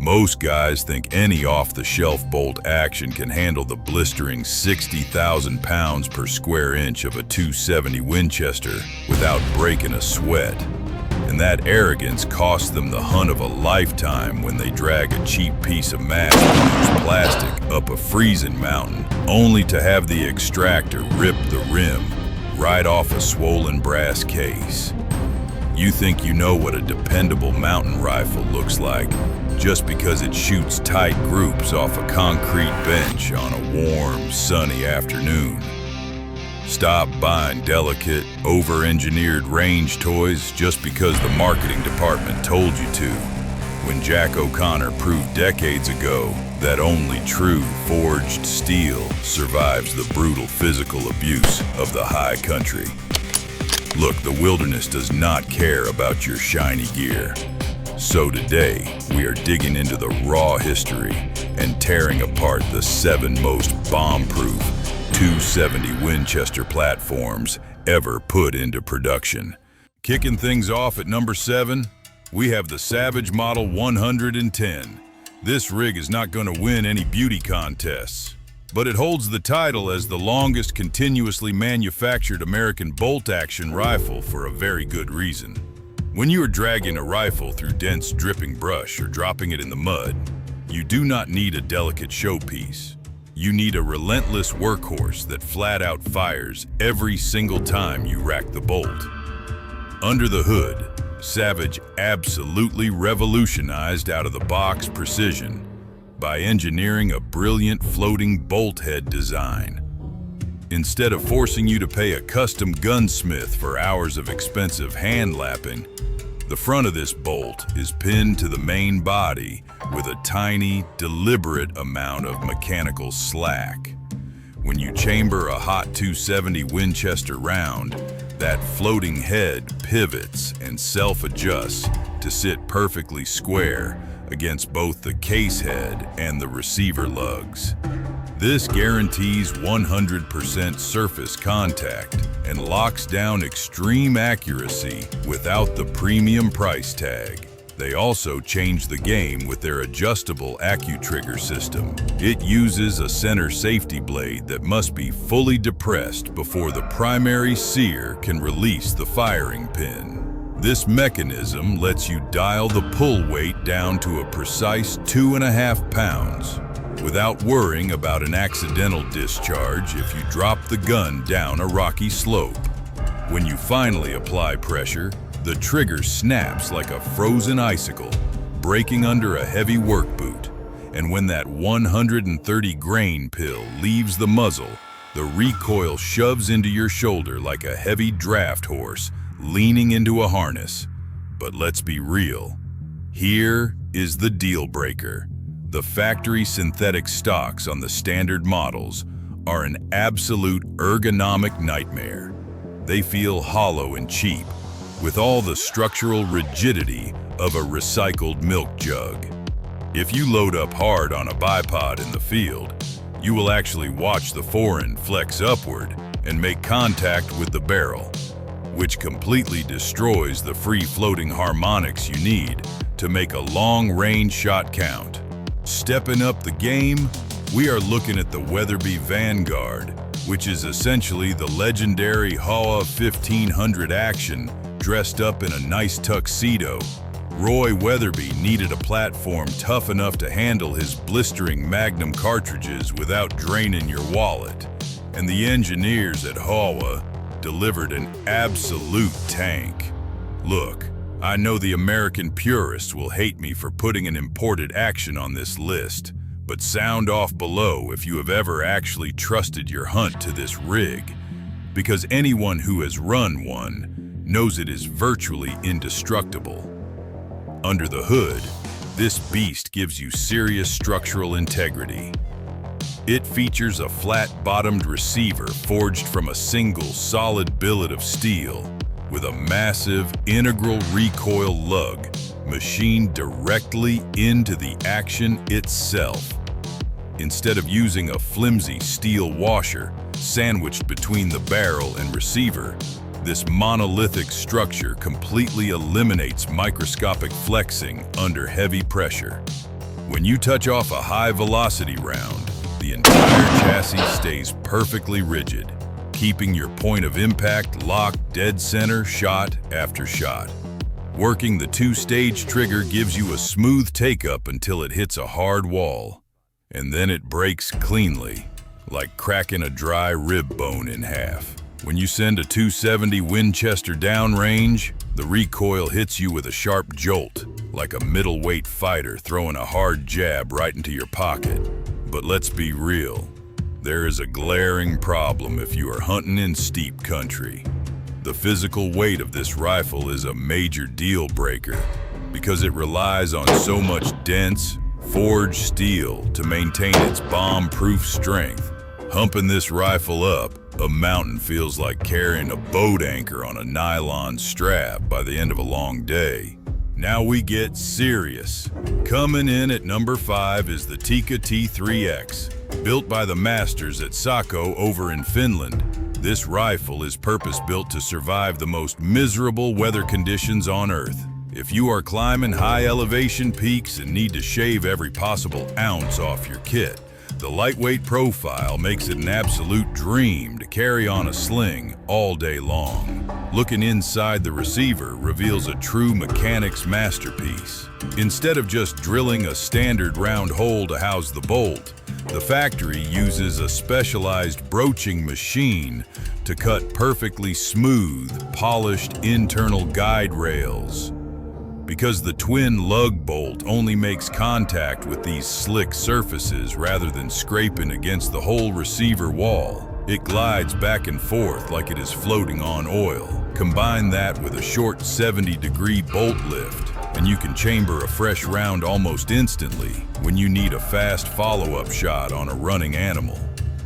Most guys think any off-the-shelf bolt action can handle the blistering 60,000 pounds per square inch of a 270 Winchester without breaking a sweat. And that arrogance costs them the hunt of a lifetime when they drag a cheap piece of mass-produced plastic up a freezing mountain, only to have the extractor rip the rim right off a swollen brass case. You think you know what a dependable mountain rifle looks like just because it shoots tight groups off a concrete bench on a warm, sunny afternoon. Stop buying delicate, over-engineered range toys just because the marketing department told you to, when Jack O'Connor proved decades ago that only true forged steel survives the brutal physical abuse of the high country. Look, the wilderness does not care about your shiny gear. So today, we are digging into the raw history and tearing apart the 7 most bomb-proof 270 Winchester platforms ever put into production. Kicking things off at number 7, we have the Savage Model 110. This rig is not going to win any beauty contests, but it holds the title as the longest continuously manufactured American bolt-action rifle for a very good reason. When you are dragging a rifle through dense dripping brush or dropping it in the mud, you do not need a delicate showpiece. You need a relentless workhorse that flat out fires every single time you rack the bolt. Under the hood, Savage absolutely revolutionized out-of-the-box precision by engineering a brilliant floating bolt head design. Instead of forcing you to pay a custom gunsmith for hours of expensive hand lapping, the front of this bolt is pinned to the main body with a tiny, deliberate amount of mechanical slack. When you chamber a hot 270 Winchester round, that floating head pivots and self-adjusts to sit perfectly square against both the case head and the receiver lugs. This guarantees 100% surface contact and locks down extreme accuracy without the premium price tag. They also changed the game with their adjustable AccuTrigger system. It uses a center safety blade that must be fully depressed before the primary sear can release the firing pin. This mechanism lets you dial the pull weight down to a precise 2.5 pounds without worrying about an accidental discharge if you drop the gun down a rocky slope. When you finally apply pressure, the trigger snaps like a frozen icicle, breaking under a heavy work boot. And when that 130 grain pill leaves the muzzle, the recoil shoves into your shoulder like a heavy draft horse leaning into a harness. But let's be real. Here is the deal breaker. The factory synthetic stocks on the standard models are an absolute ergonomic nightmare. They feel hollow and cheap, with all the structural rigidity of a recycled milk jug. If you load up hard on a bipod in the field, you will actually watch the forend flex upward and make contact with the barrel, which completely destroys the free-floating harmonics you need to make a long-range shot count. Stepping up the game, we are looking at the Weatherby Vanguard, which is essentially the legendary HAWA 1500 action dressed up in a nice tuxedo. Roy Weatherby needed a platform tough enough to handle his blistering Magnum cartridges without draining your wallet, and the engineers at HAWA delivered an absolute tank. Look, I know the American purists will hate me for putting an imported action on this list, but sound off below if you have ever actually trusted your hunt to this rig, because anyone who has run one knows it is virtually indestructible. Under the hood, this beast gives you serious structural integrity. It features a flat-bottomed receiver forged from a single solid billet of steel with a massive integral recoil lug machined directly into the action itself. Instead of using a flimsy steel washer sandwiched between the barrel and receiver, this monolithic structure completely eliminates microscopic flexing under heavy pressure. When you touch off a high-velocity round, the entire chassis stays perfectly rigid, keeping your point of impact locked dead center shot after shot. Working the two-stage trigger gives you a smooth take-up until it hits a hard wall, and then it breaks cleanly, like cracking a dry rib bone in half. When you send a 270 Winchester downrange, the recoil hits you with a sharp jolt, like a middleweight fighter throwing a hard jab right into your pocket. But let's be real, there is a glaring problem if you are hunting in steep country. The physical weight of this rifle is a major deal breaker because it relies on so much dense, forged steel to maintain its bomb-proof strength. Humping this rifle up a mountain feels like carrying a boat anchor on a nylon strap by the end of a long day. Now we get serious. Coming in at number 5 is the Tikka T3x. Built by the masters at Sako over in Finland, this rifle is purpose-built to survive the most miserable weather conditions on Earth. If you are climbing high elevation peaks and need to shave every possible ounce off your kit, the lightweight profile makes it an absolute dream to carry on a sling all day long. Looking inside the receiver reveals a true mechanics masterpiece. Instead of just drilling a standard round hole to house the bolt, the factory uses a specialized broaching machine to cut perfectly smooth, polished internal guide rails. Because the twin lug bolt only makes contact with these slick surfaces rather than scraping against the whole receiver wall, it glides back and forth like it is floating on oil. Combine that with a short 70-degree bolt lift, and you can chamber a fresh round almost instantly when you need a fast follow-up shot on a running animal.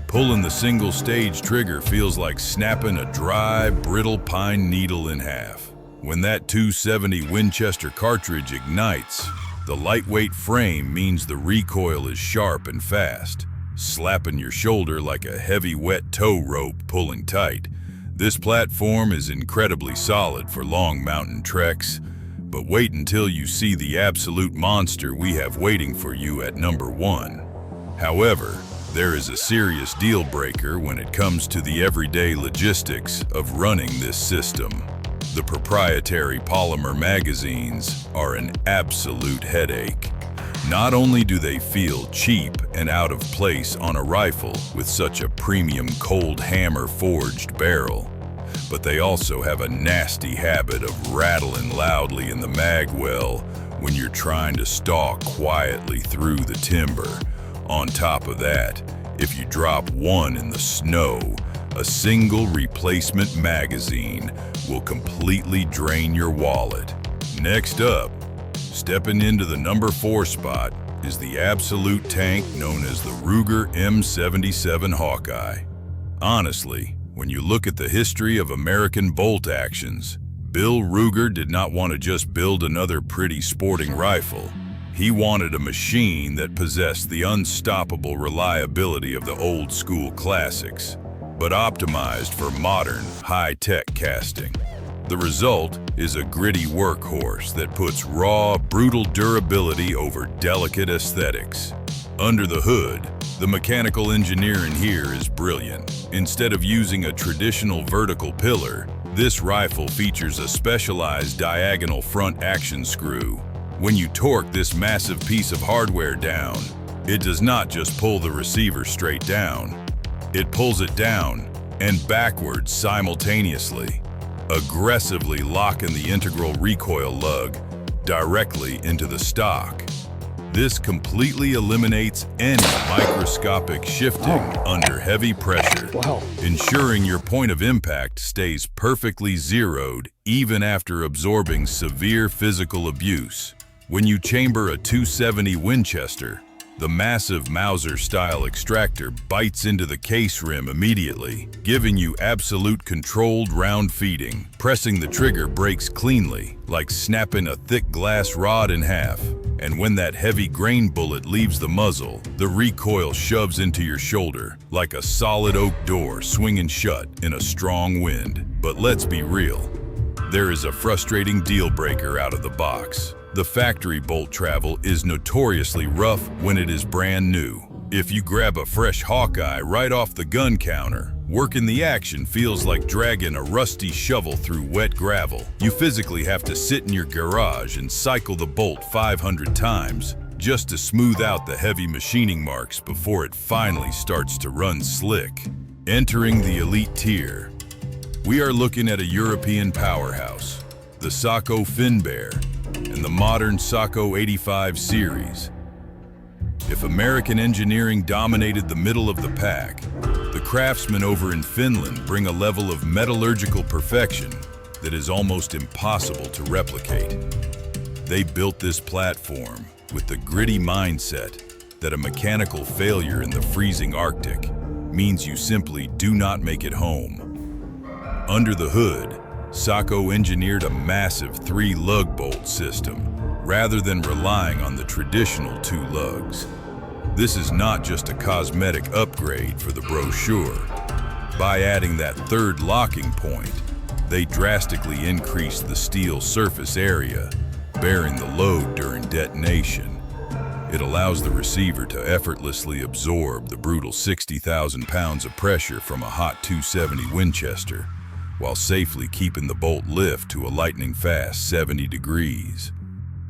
Pulling the single-stage trigger feels like snapping a dry, brittle pine needle in half. When that 270 Winchester cartridge ignites, the lightweight frame means the recoil is sharp and fast, slapping your shoulder like a heavy wet tow rope pulling tight. This platform is incredibly solid for long mountain treks, but wait until you see the absolute monster we have waiting for you at number 1. However, there is a serious deal breaker when it comes to the everyday logistics of running this system. The proprietary polymer magazines are an absolute headache. Not only do they feel cheap and out of place on a rifle with such a premium cold hammer forged barrel, but they also have a nasty habit of rattling loudly in the mag well when you're trying to stalk quietly through the timber. On top of that, if you drop one in the snow, a single replacement magazine will completely drain your wallet. Next up, stepping into the number 4 spot is the absolute tank known as the Ruger M77 Hawkeye. Honestly, when you look at the history of American bolt actions, Bill Ruger did not want to just build another pretty sporting rifle. He wanted a machine that possessed the unstoppable reliability of the old school classics, but optimized for modern, high-tech casting. The result is a gritty workhorse that puts raw, brutal durability over delicate aesthetics. Under the hood, the mechanical engineering here is brilliant. Instead of using a traditional vertical pillar, this rifle features a specialized diagonal front action screw. When you torque this massive piece of hardware down, it does not just pull the receiver straight down. It pulls it down and backwards simultaneously, aggressively locking the integral recoil lug directly into the stock. This completely eliminates any microscopic shifting under heavy pressure, ensuring your point of impact stays perfectly zeroed even after absorbing severe physical abuse. When you chamber a 270 Winchester, the massive Mauser-style extractor bites into the case rim immediately, giving you absolute controlled round feeding. Pressing the trigger breaks cleanly, like snapping a thick glass rod in half. And when that heavy grain bullet leaves the muzzle, the recoil shoves into your shoulder, like a solid oak door swinging shut in a strong wind. But let's be real, there is a frustrating deal breaker out of the box. The factory bolt travel is notoriously rough when it is brand new. If you grab a fresh Hawkeye right off the gun counter, working the action feels like dragging a rusty shovel through wet gravel. You physically have to sit in your garage and cycle the bolt 500 times just to smooth out the heavy machining marks before it finally starts to run slick. Entering the elite tier, we are looking at a European powerhouse, the Sako Finnbear, and the modern Sako 85 series. If American engineering dominated the middle of the pack, the craftsmen over in Finland bring a level of metallurgical perfection that is almost impossible to replicate. They built this platform with the gritty mindset that a mechanical failure in the freezing Arctic means you simply do not make it home. Under the hood, Sako engineered a massive 3-lug bolt system rather than relying on the traditional 2 lugs. This is not just a cosmetic upgrade for the brochure. By adding that 3rd locking point, they drastically increased the steel surface area, bearing the load during detonation. It allows the receiver to effortlessly absorb the brutal 60,000 pounds of pressure from a hot .270 Winchester, while safely keeping the bolt lift to a lightning-fast 70 degrees.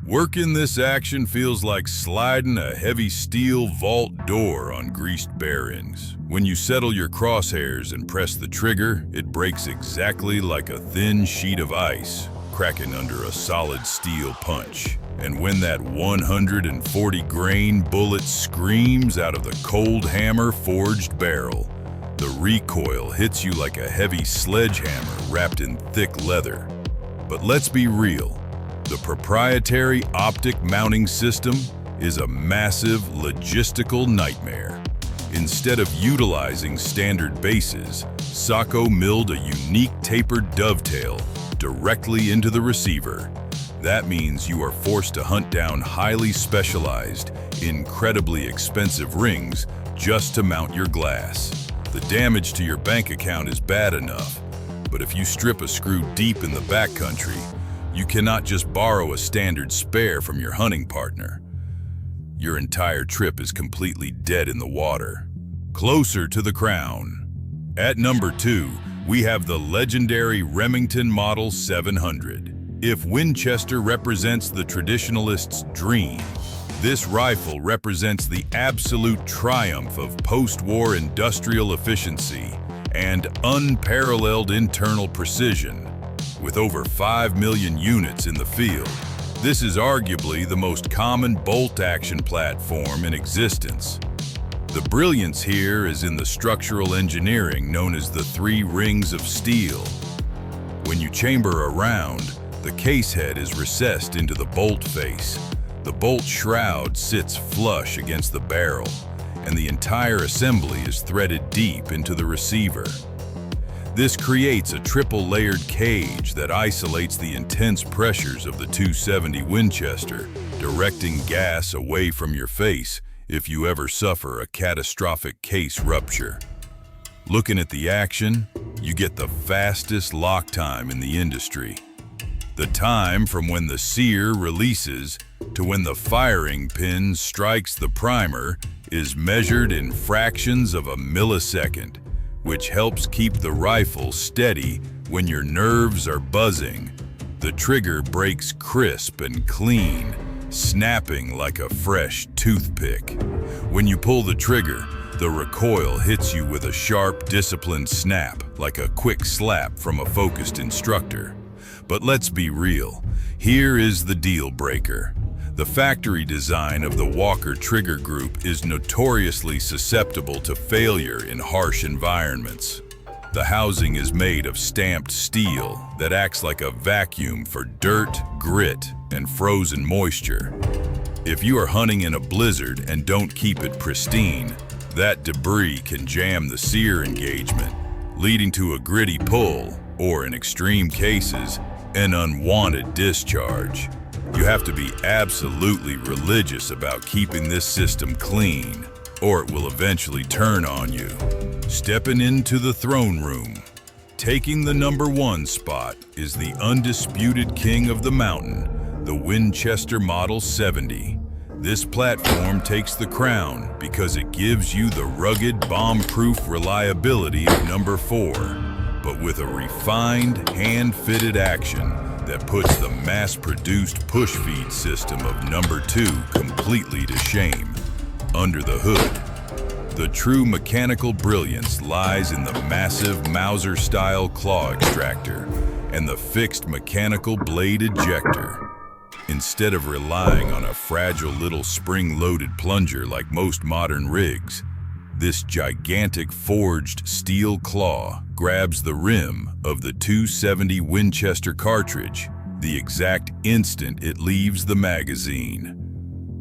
Working this action feels like sliding a heavy steel vault door on greased bearings. When you settle your crosshairs and press the trigger, it breaks exactly like a thin sheet of ice, cracking under a solid steel punch. And when that 140-grain bullet screams out of the cold hammer-forged barrel, the recoil hits you like a heavy sledgehammer wrapped in thick leather. But let's be real, the proprietary optic mounting system is a massive logistical nightmare. Instead of utilizing standard bases, Sako milled a unique tapered dovetail directly into the receiver. That means you are forced to hunt down highly specialized, incredibly expensive rings just to mount your glass. The damage to your bank account is bad enough, but if you strip a screw deep in the backcountry, you cannot just borrow a standard spare from your hunting partner. Your entire trip is completely dead in the water. Closer to the crown. At number 2, we have the legendary Remington Model 700. If Winchester represents the traditionalist's dream, this rifle represents the absolute triumph of post-war industrial efficiency and unparalleled internal precision. With over 5 million units in the field, this is arguably the most common bolt-action platform in existence. The brilliance here is in the structural engineering known as the 3 rings of steel. When you chamber a round, the case head is recessed into the bolt face. The bolt shroud sits flush against the barrel, and the entire assembly is threaded deep into the receiver. This creates a triple-layered cage that isolates the intense pressures of the .270 Winchester, directing gas away from your face if you ever suffer a catastrophic case rupture. Looking at the action, you get the fastest lock time in the industry. The time from when the sear releases to when the firing pin strikes the primer is measured in fractions of a millisecond, which helps keep the rifle steady when your nerves are buzzing. The trigger breaks crisp and clean, snapping like a fresh toothpick. When you pull the trigger, the recoil hits you with a sharp, disciplined snap, like a quick slap from a focused instructor. But let's be real, here is the deal breaker. The factory design of the Walker trigger group is notoriously susceptible to failure in harsh environments. The housing is made of stamped steel that acts like a vacuum for dirt, grit, and frozen moisture. If you are hunting in a blizzard and don't keep it pristine, that debris can jam the sear engagement, leading to a gritty pull, or in extreme cases, an unwanted discharge. You have to be absolutely religious about keeping this system clean, or it will eventually turn on you. Stepping into the throne room, taking the #1 spot is the undisputed king of the mountain, the Winchester Model 70. This platform takes the crown because it gives you the rugged, bomb-proof reliability of number 4, but with a refined, hand-fitted action that puts the mass-produced push-feed system of number 2 completely to shame. Under the hood, the true mechanical brilliance lies in the massive Mauser-style claw extractor and the fixed mechanical blade ejector. Instead of relying on a fragile little spring-loaded plunger like most modern rigs, this gigantic forged steel claw grabs the rim of the .270 Winchester cartridge the exact instant it leaves the magazine.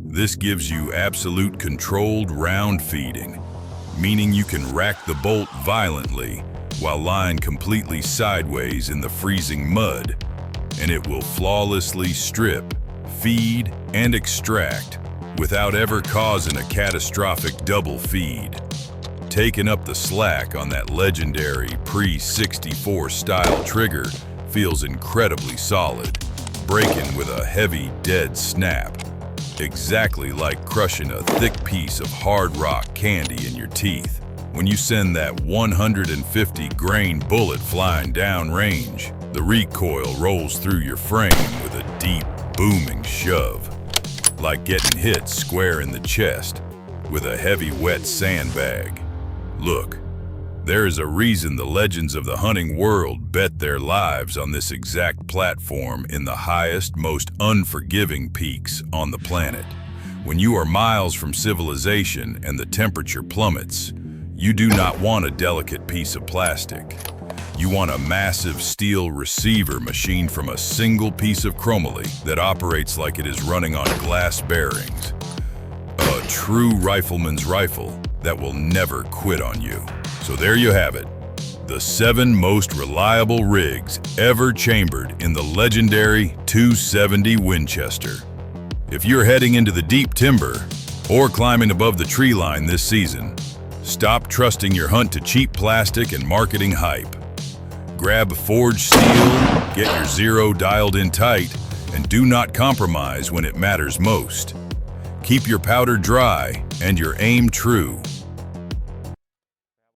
This gives you absolute controlled round feeding, meaning you can rack the bolt violently while lying completely sideways in the freezing mud, and it will flawlessly strip, feed, and extract without ever causing a catastrophic double feed. Taking up the slack on that legendary pre-64 style trigger feels incredibly solid, breaking with a heavy, dead snap, exactly like crushing a thick piece of hard rock candy in your teeth. When you send that 150-grain bullet flying downrange, the recoil rolls through your frame with a deep, booming shove, like getting hit square in the chest with a heavy, wet sandbag. Look, there is a reason the legends of the hunting world bet their lives on this exact platform in the highest, most unforgiving peaks on the planet. When you are miles from civilization and the temperature plummets, you do not want a delicate piece of plastic. You want a massive steel receiver machined from a single piece of chromoly that operates like it is running on glass bearings. A true rifleman's rifle that will never quit on you. So there you have it, the 7 most reliable rigs ever chambered in the legendary .270 Winchester. If you're heading into the deep timber or climbing above the tree line this season, stop trusting your hunt to cheap plastic and marketing hype. Grab forged steel, get your zero dialed in tight, and do not compromise when it matters most. Keep your powder dry and your aim true.